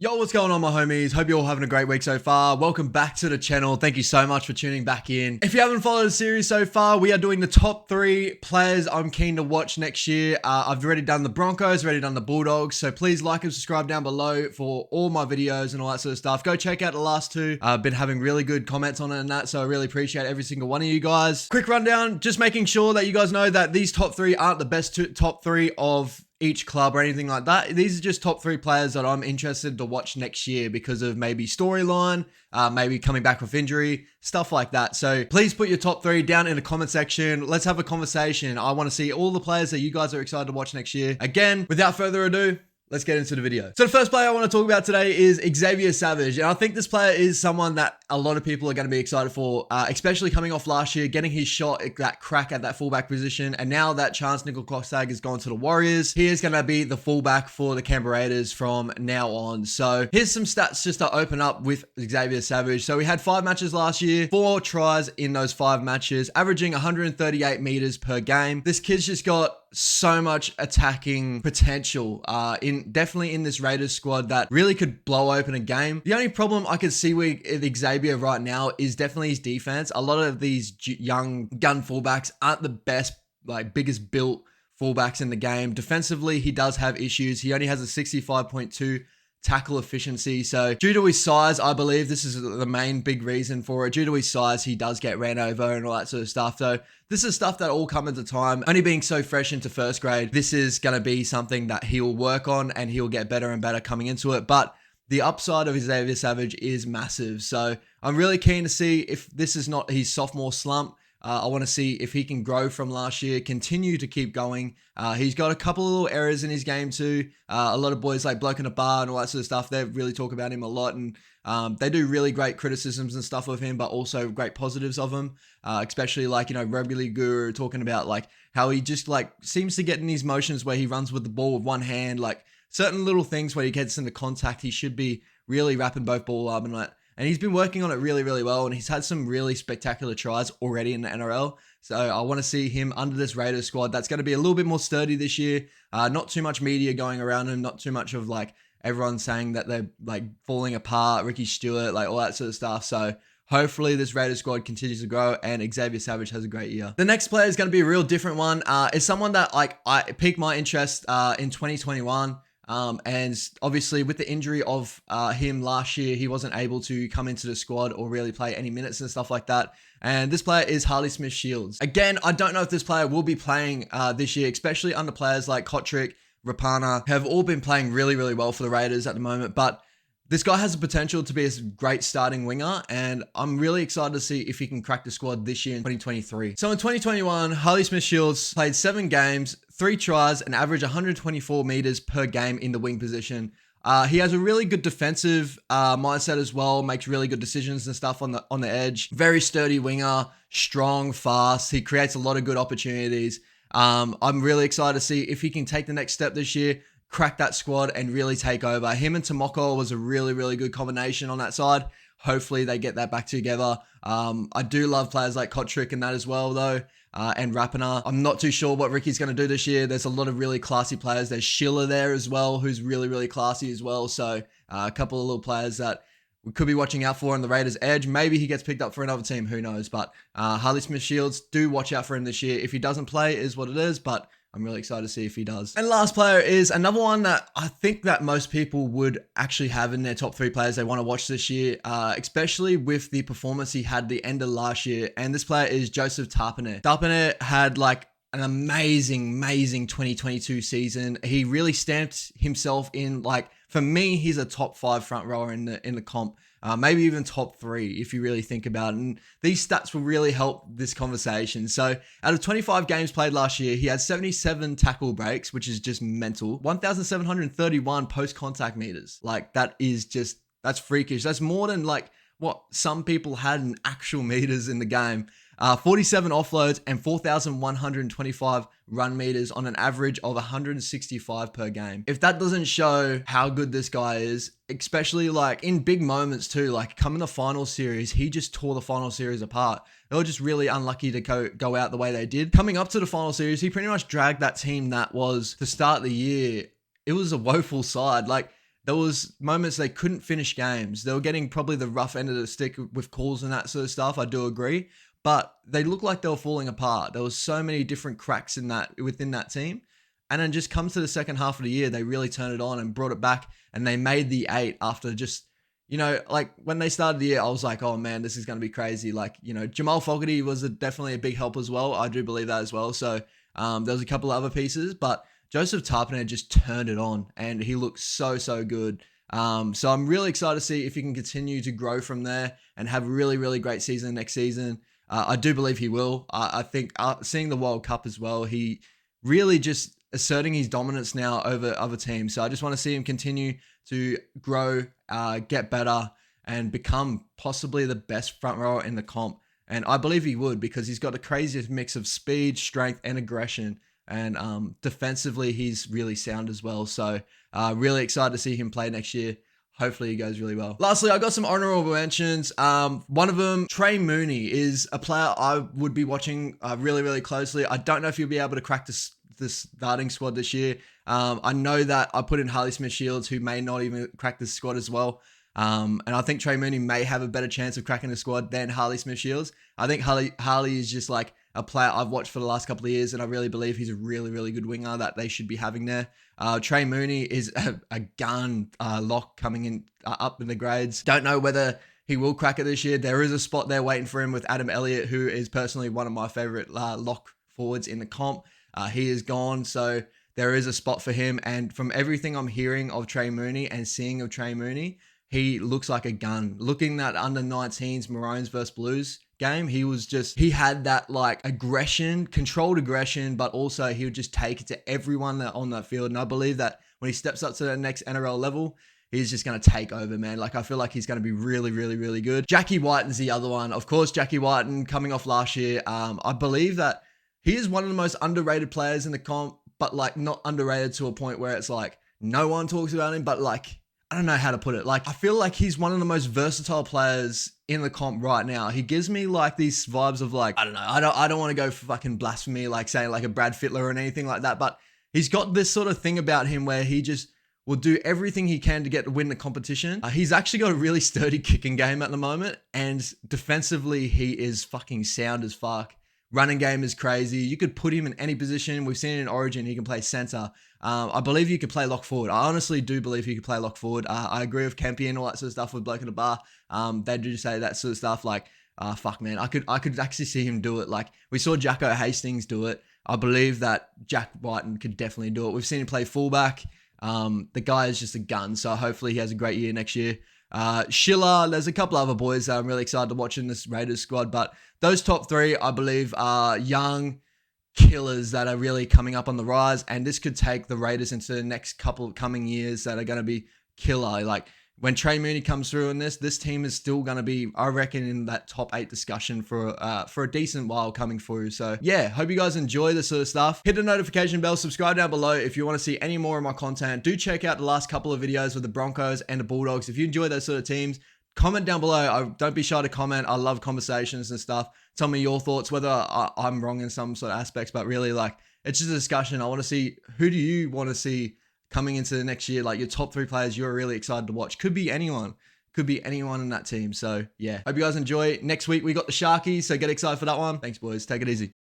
Yo, what's going on, my homies? Hope you're all having a great week so far. Welcome back to the channel. Thank you so much for tuning back in. If you haven't followed the series so far, we are doing the top 3 players I'm keen to watch next year. I've already done the Broncos, already done the Bulldogs, so please like and subscribe down below for all my videos and all that sort of stuff. Go check out the last 2. I've been having really good comments on it and that, so I really appreciate every single one of you guys. Quick rundown, just making sure that you guys know that these top 3 aren't the best top 3 of each club or anything like that. These are just top 3 players that I'm interested to watch next year because of maybe storyline, maybe coming back with injury, stuff like that. So please put your top 3 down in the comment section. Let's have a conversation. I want to see all the players that you guys are excited to watch next year. Again, without further ado, let's get into the video. So the first player I want to talk about today is Xavier Savage. And I think this player is someone that a lot of people are going to be excited for, especially coming off last year, getting his shot at that crack at that fullback position. And now that Chance Nickel-Klokstad has gone to the Warriors, he is going to be the fullback for the Canberra Raiders from now on. So here's some stats just to open up with Xavier Savage. So we had 5 matches last year, 4 tries in those 5 matches, averaging 138 meters per game. This kid's just got so much attacking potential definitely in this Raiders squad that really could blow open a game. The only problem I could see with Xavier right now is definitely his defense. A lot of these young gun fullbacks aren't the best, biggest built fullbacks in the game. Defensively, he does have issues. He only has a 65.2 tackle efficiency. So due to his size, I believe this is the main big reason for it. Due to his size, he does get ran over and all that sort of stuff. So this is stuff that all come at the time. Only being so fresh into first grade, this is going to be something that he'll work on and he'll get better and better coming into it. But the upside of Xavier Savage is massive. So I'm really keen to see if this is not his sophomore slump. I want to see if he can grow from last year, continue to keep going. He's got a couple of little errors in his game too. A lot of boys like Bloke in a Bar and all that sort of stuff, they really talk about him a lot. And they do really great criticisms and stuff of him, but also great positives of him. Especially Rugby League Guru talking about how he just seems to get in his motions where he runs with the ball with one hand. Certain little things where he gets into contact, he should be really wrapping both ball up and he's been working on it really, really well. And he's had some really spectacular tries already in the NRL. So I want to see him under this Raiders squad. That's going to be a little bit more sturdy this year. Not too much media going around him. Not too much of everyone saying that they're falling apart. Ricky Stewart, all that sort of stuff. So hopefully this Raiders squad continues to grow and Xavier Savage has a great year. The next player is going to be a real different one. It's someone that I piqued my interest in 2021. And obviously with the injury of him last year, he wasn't able to come into the squad or really play any minutes and stuff like that. And this player is Harley Smith-Shields. Again, I don't know if this player will be playing this year, especially under players like Kotrick, Rapana, have all been playing really, really well for the Raiders at the moment. But this guy has the potential to be a great starting winger, and I'm really excited to see if he can crack the squad this year in 2023. So in 2021, Harley Smith-Shields played 7 games, 3 tries, and averaged 124 meters per game in the wing position. He has a really good defensive mindset as well, makes really good decisions and stuff on the edge. Very sturdy winger, strong, fast. He creates a lot of good opportunities. I'm really excited to see if he can take the next step this year, crack that squad and really take over. Him and Tomoko was a really, really good combination on that side. Hopefully they get that back together. I do love players like Kotrick and that as well though. And Rapana. I'm not too sure what Ricky's going to do this year. There's a lot of really classy players. There's Schiller there as well, who's really, really classy as well. So a couple of little players that we could be watching out for on the Raiders edge. Maybe he gets picked up for another team. Who knows? But Harley Smith-Shields, do watch out for him this year. If he doesn't play, it is what it is. But I'm really excited to see if he does. And last player is another one that I think that most people would actually have in their top 3 players they want to watch this year, especially with the performance he had the end of last year. And this player is Joseph Tapine. Tapine had an amazing 2022 season. He really stamped himself in, for me, he's a top 5 front rower in the comp. Maybe even top 3 if you really think about it. And these stats will really help this conversation. So out of 25 games played last year, he had 77 tackle breaks, which is just mental. 1,731 post-contact meters. That's freakish. That's more than what some people had in actual meters in the game. 47 offloads and 4,125 run meters on an average of 165 per game. If that doesn't show how good this guy is, especially in big moments too, come in the final series, he just tore the final series apart. They were just really unlucky to go out the way they did. Coming up to the final series, he pretty much dragged that team that was, to start the year, it was a woeful side. there was moments they couldn't finish games. They were getting probably the rough end of the stick with calls and that sort of stuff. I do agree, but they looked like they were falling apart. There was so many different cracks within that team. And then just comes to the second half of the year, they really turned it on and brought it back, and they made the 8 after just, like when they started the year, I was like, oh man, this is going to be crazy. Like, Jamal Fogarty was definitely a big help as well. I do believe that as well. So there was a couple of other pieces, but Joseph Tarpany just turned it on, and he looked so, so good. So I'm really excited to see if he can continue to grow from there and have a really, really great season next season. I do believe he will. I think seeing the World Cup as well, he really just asserting his dominance now over other teams. So I just want to see him continue to grow, get better, and become possibly the best front rower in the comp. And I believe he would, because he's got the craziest mix of speed, strength, and aggression. And defensively, he's really sound as well. So really excited to see him play next year. Hopefully he goes really well. Lastly, I got some honorable mentions. One of them, Trey Mooney, is a player I would be watching really, really closely. I don't know if he'll be able to crack this starting squad this year. I know that I put in Harley Smith-Shields, who may not even crack this squad as well. And I think Trey Mooney may have a better chance of cracking the squad than Harley Smith-Shields. I think Harley is just like a player I've watched for the last couple of years, and I really believe he's a really, really good winger that they should be having there. Trey Mooney is a gun lock coming in up in the grades. Don't know whether he will crack it this year. There is a spot there waiting for him with Adam Elliott, who is personally one of my favorite lock forwards in the comp. He is gone, so there is a spot for him. And from everything I'm hearing of Trey Mooney and seeing of Trey Mooney, he looks like a gun. Looking at under 19s Maroons versus Blues game, he had that like aggression, controlled aggression, but also he would just take it to everyone on that field. And I believe that when he steps up to the next NRL level, he's just going to take over, man. Like, I feel like he's going to be really, really, really good. Jackie Whiten's the other one. Of course, Jackie Whiten coming off last year. I believe that he is one of the most underrated players in the comp, but like not underrated to a point where it's like no one talks about him, but like, I don't know how to put it. Like, I feel like he's one of the most versatile players in the comp right now. He gives me like these vibes of like, I don't know. I don't want to go fucking blasphemy, like saying like a Brad Fittler or anything like that. But he's got this sort of thing about him where he just will do everything he can to win the competition. He's actually got a really sturdy kicking game at the moment. And defensively, he is fucking sound as fuck. Running game is crazy. You could put him in any position. We've seen it in Origin. He can play center. I believe you could play lock forward. I honestly do believe he could play lock forward. I agree with Kempy and all that sort of stuff with Bloke in the Bar. They do say that sort of stuff. Like, fuck, man. I could actually see him do it. Like, we saw Jacko Hastings do it. I believe that Jack Whiten could definitely do it. We've seen him play fullback. The guy is just a gun. So hopefully he has a great year next year. Schiller, there's a couple other boys that I'm really excited to watch in this Raiders squad, but those top 3, I believe, are young killers that are really coming up on the rise, and this could take the Raiders into the next couple coming years that are going to be killer. Like, when Trey Mooney comes through in this team is still going to be, I reckon, in that top 8 discussion for a decent while coming through. So yeah, hope you guys enjoy this sort of stuff. Hit the notification bell, subscribe down below if you want to see any more of my content. Do check out the last couple of videos with the Broncos and the Bulldogs. If you enjoy those sort of teams, comment down below. Don't be shy to comment. I love conversations and stuff. Tell me your thoughts, whether I'm wrong in some sort of aspects, but really, like, it's just a discussion. I want to see, who do you want to see coming into the next year? Like, your top 3 players you're really excited to watch. Could be anyone. Could be anyone in that team. So yeah, hope you guys enjoy. Next week we got the Sharkies, so get excited for that one. Thanks, boys. Take it easy.